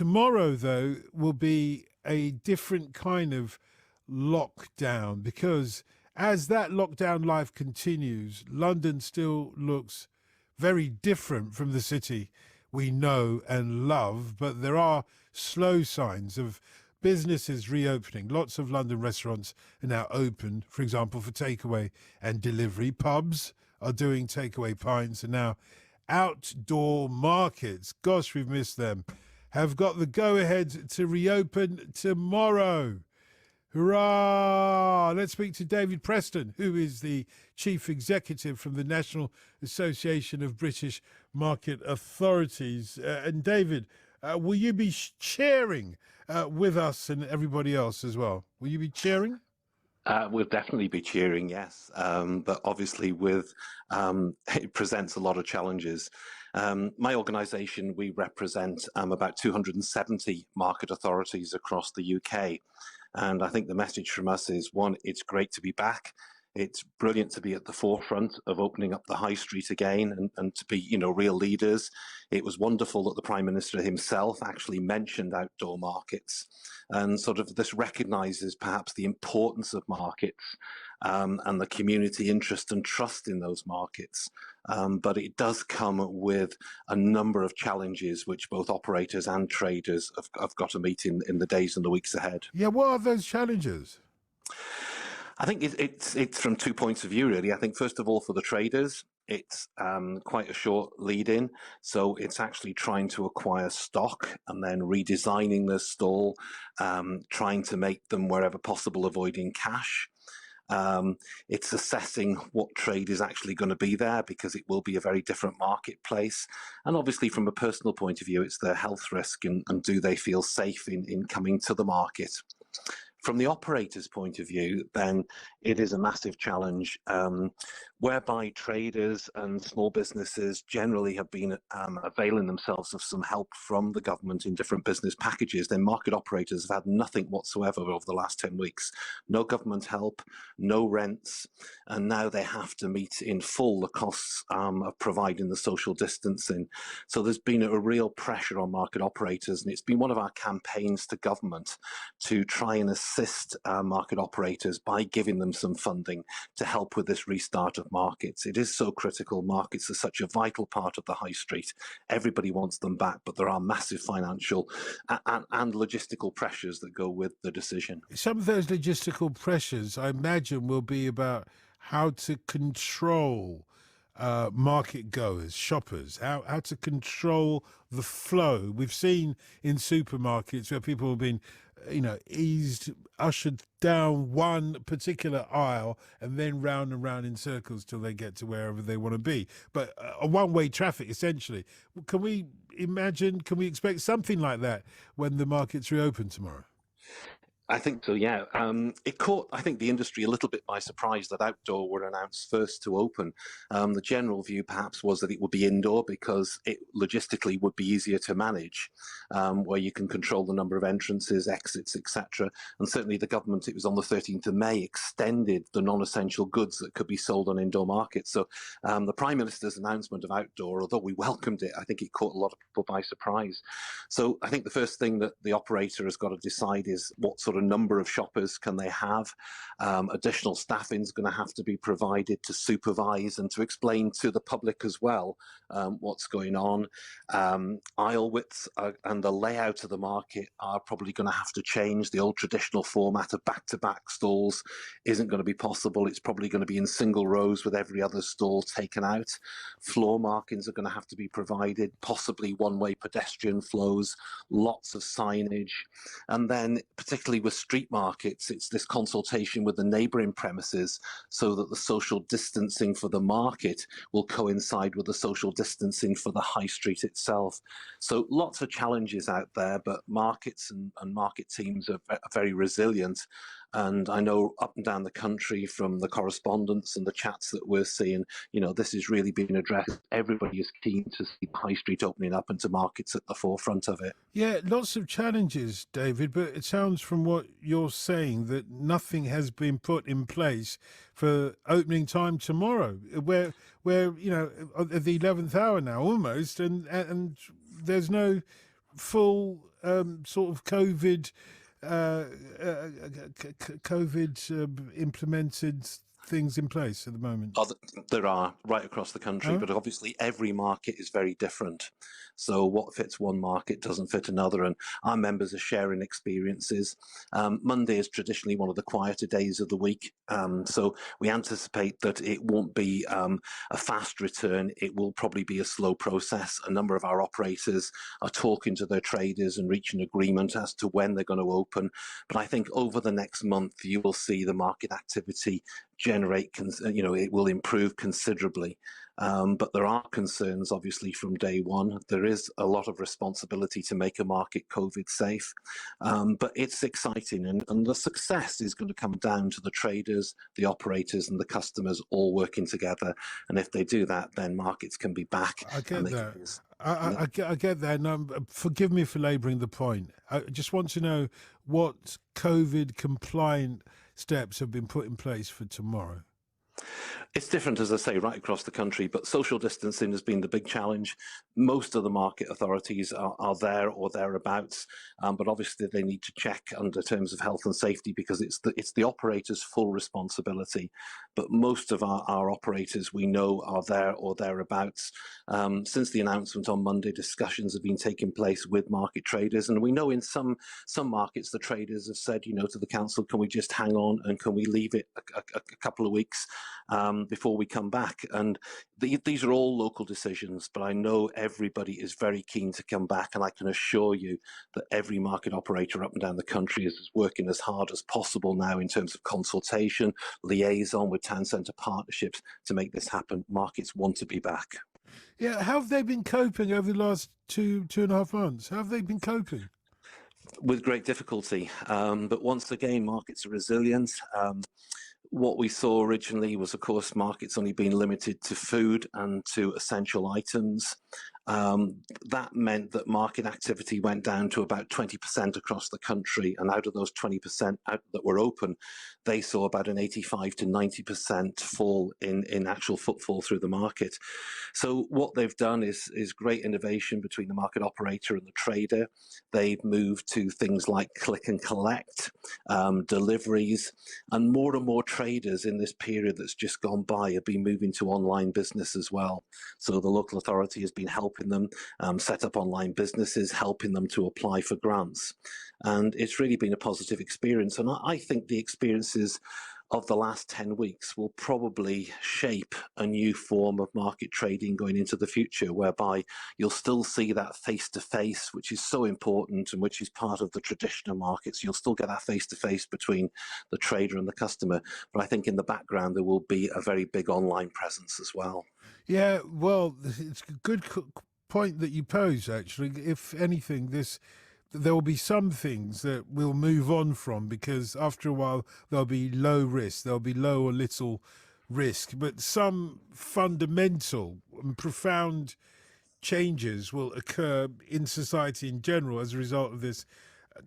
Tomorrow, though, will be a different kind of lockdown because as that lockdown life continues, London still looks very different from the city we know and love, but there are slow signs of businesses reopening. Lots of London restaurants are now open, for example, for takeaway and delivery. Pubs are doing takeaway pints, and now outdoor markets, gosh, we've missed them, have got the go-ahead to reopen tomorrow. Hurrah! Let's speak to David Preston, who is the Chief Executive from the National Association of British Market Authorities. And David, will you be cheering with us and everybody else as well? Will you be cheering? We'll definitely be cheering, yes. But obviously it presents a lot of challenges. My organisation, we represent about 270 market authorities across the UK. And I think the message from us is, one, it's great to be back. It's brilliant to be at the forefront of opening up the high street again and to be, real leaders. It was wonderful that the Prime Minister himself actually mentioned outdoor markets. And sort of this recognises perhaps the importance of markets and the community interest and trust in those markets. But it does come with a number of challenges which both operators and traders have got to meet in the days and the weeks ahead. Yeah, what are those challenges? I think it's from 2 points of view, really. I think, first of all, for the traders, it's quite a short lead-in. So it's actually trying to acquire stock and then redesigning the stall, trying to make them, wherever possible, avoiding cash. It's assessing what trade is actually going to be there because it will be a very different marketplace. And obviously, from a personal point of view, it's their health risk and do they feel safe in coming to the market. From the operator's point of view, then it is a massive challenge whereby traders and small businesses generally have been availing themselves of some help from the government in different business packages. Then market operators have had nothing whatsoever over the last 10 weeks. No government help, no rents, and now they have to meet in full the costs of providing the social distancing. So there's been a real pressure on market operators, and it's been one of our campaigns to government to try and assist market operators by giving them some funding to help with this restart of markets. It is so critical. Markets are such a vital part of the high street. Everybody wants them back, but there are massive financial and logistical pressures that go with the decision. Some of those logistical pressures, I imagine, will be about how to control market goers, shoppers, how to control the flow. We've seen in supermarkets where people have been, ushered down one particular aisle and then round and round in circles till they get to wherever they want to be. But a one-way traffic, essentially. Can we expect something like that when the markets reopen tomorrow? I think so, yeah. It caught, I think, the industry a little bit by surprise that outdoor were announced first to open. The general view perhaps was that it would be indoor because it logistically would be easier to manage, where you can control the number of entrances, exits, etc. And certainly the government, it was on the 13th of May, extended the non-essential goods that could be sold on indoor markets. So the Prime Minister's announcement of outdoor, although we welcomed it, I think it caught a lot of people by surprise. So I think the first thing that the operator has got to decide is what sort of number of shoppers can they have. Additional staffing is going to have to be provided to supervise and to explain to the public as well what's going on. Aisle widths and the layout of the market are probably going to have to change. The old traditional format of back-to-back stalls isn't going to be possible. It's probably going to be in single rows with every other stall taken out. Floor markings are going to have to be provided, possibly one-way pedestrian flows, lots of signage, and then particularly with street markets, it's this consultation with the neighbouring premises so that the social distancing for the market will coincide with the social distancing for the high street itself. So lots of challenges out there, but markets and market teams are very resilient. And I know up and down the country from the correspondence and the chats that we're seeing, this is really being addressed. Everybody is keen to see the high street opening up and to markets at the forefront of it. Yeah, lots of challenges, David, but it sounds from what you're saying that nothing has been put in place for opening time tomorrow, where at the 11th hour now almost, and there's no full sort of COVID, COVID implemented things in place at the moment? Oh, there are right across the country, Huh? but obviously every market is very different. So what fits one market doesn't fit another, and our members are sharing experiences. Monday is traditionally one of the quieter days of the week, so we anticipate that it won't be a fast return. It will probably be a slow process. A number of our operators are talking to their traders and reaching agreement as to when they're going to open. But I think over the next month, you will see the market activity generate, it will improve considerably. But there are concerns, obviously, from day one. There is a lot of responsibility to make a market COVID safe, but it's exciting, and the success is going to come down to the traders, the operators, and the customers all working together. And if they do that, then markets can be back, I and get they can that. be. I get that. And forgive me for labouring the point. I just want to know what COVID compliant steps have been put in place for tomorrow. It's different, as I say, right across the country, but social distancing has been the big challenge. Most of the market authorities are there or thereabouts, but obviously they need to check under terms of health and safety because it's the operator's full responsibility. But most of our operators we know are there or thereabouts. Since the announcement on Monday, discussions have been taking place with market traders, and we know in some markets the traders have said, to the council, can we just hang on and can we leave it a couple of weeks before we come back? And these are all local decisions, but I know everybody is very keen to come back, and I can assure you that every market operator up and down the country is working as hard as possible now in terms of consultation, liaison with town centre partnerships to make this happen. Markets want to be back. Yeah, how have they been coping over the last 2.5 months? How have they been coping? With great difficulty, but once again, markets are resilient. What we saw originally was, of course, markets only being limited to food and to essential items. That meant that market activity went down to about 20% across the country, and out of those 20% that were open, they saw about an 85 to 90% fall in actual footfall through the market. So what they've done is great innovation between the market operator and the trader. They've moved to things like click and collect, deliveries, and more traders in this period that's just gone by have been moving to online business as well. So the local authority has been helping them set up online businesses, helping them to apply for grants. And it's really been a positive experience. And I think the experiences of the last 10 weeks will probably shape a new form of market trading going into the future, whereby you'll still see that face-to-face, which is so important and which is part of the traditional markets. You'll still get that face-to-face between the trader and the customer. But I think in the background, there will be a very big online presence as well. Yeah, well, it's a good point that you pose, actually. If anything, there will be some things that we'll move on from because after a while there'll be low risk, there'll be low or little risk, but some fundamental and profound changes will occur in society in general as a result of this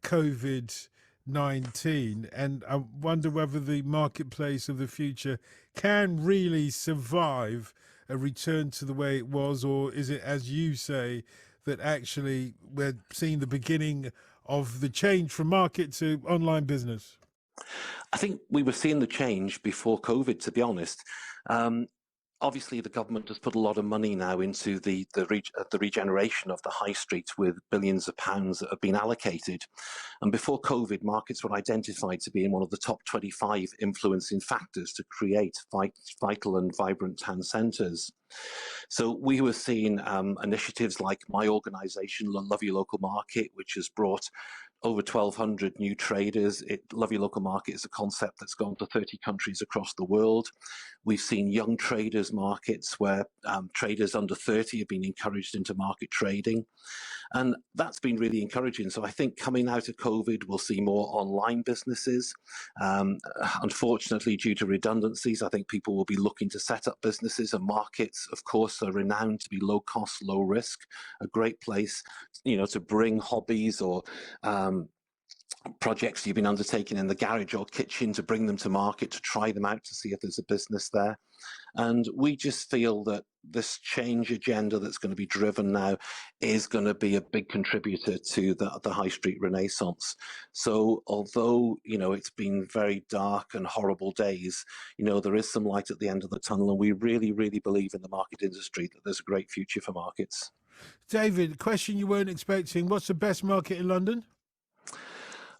COVID-19. And I wonder whether the marketplace of the future can really survive a return to the way it was, or is it, as you say, that actually we're seeing the beginning of the change from market to online business? I think we were seeing the change before COVID, to be honest. Obviously, the government has put a lot of money now into the regeneration of the high street with billions of pounds that have been allocated. And before COVID, markets were identified to be in one of the top 25 influencing factors to create vital and vibrant town centres. So we were seeing initiatives like my organisation, Love Your Local Market, which has brought over 1,200 new traders. Love Your Local Market is a concept that's gone to 30 countries across the world. We've seen young traders markets where traders under 30 have been encouraged into market trading. And that's been really encouraging. So I think coming out of COVID, we'll see more online businesses. Unfortunately, due to redundancies, I think people will be looking to set up businesses, and markets, of course, are renowned to be low cost, low risk, a great place, to bring hobbies or projects you've been undertaking in the garage or kitchen to bring them to market, to try them out, to see if there's a business there. And we just feel that this change agenda that's going to be driven now is going to be a big contributor to the high street renaissance. So although, it's been very dark and horrible days, there is some light at the end of the tunnel, and we really, really believe in the market industry, that there's a great future for markets. David, question you weren't expecting. What's the best market in London?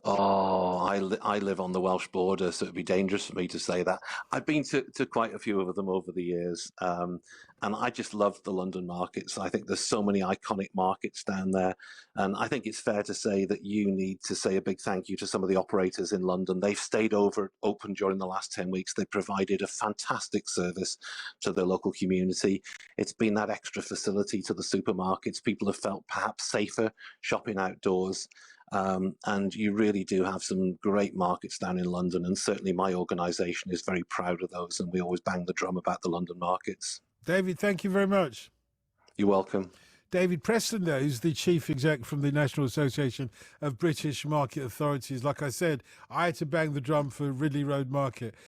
Oh, I live on the Welsh border, so it'd be dangerous for me to say that. I've been to quite a few of them over the years, and I just love the London markets. I think there's so many iconic markets down there, and I think it's fair to say that you need to say a big thank you to some of the operators in London. They've stayed open during the last 10 weeks. They provided a fantastic service to their local community. It's been that extra facility to the supermarkets. People have felt perhaps safer shopping outdoors. And you really do have some great markets down in London, and certainly my organisation is very proud of those, and we always bang the drum about the London markets. David, thank you very much. You're welcome. David Preston, there, who's the chief exec from the National Association of British Market Authorities. Like I said, I had to bang the drum for Ridley Road Market.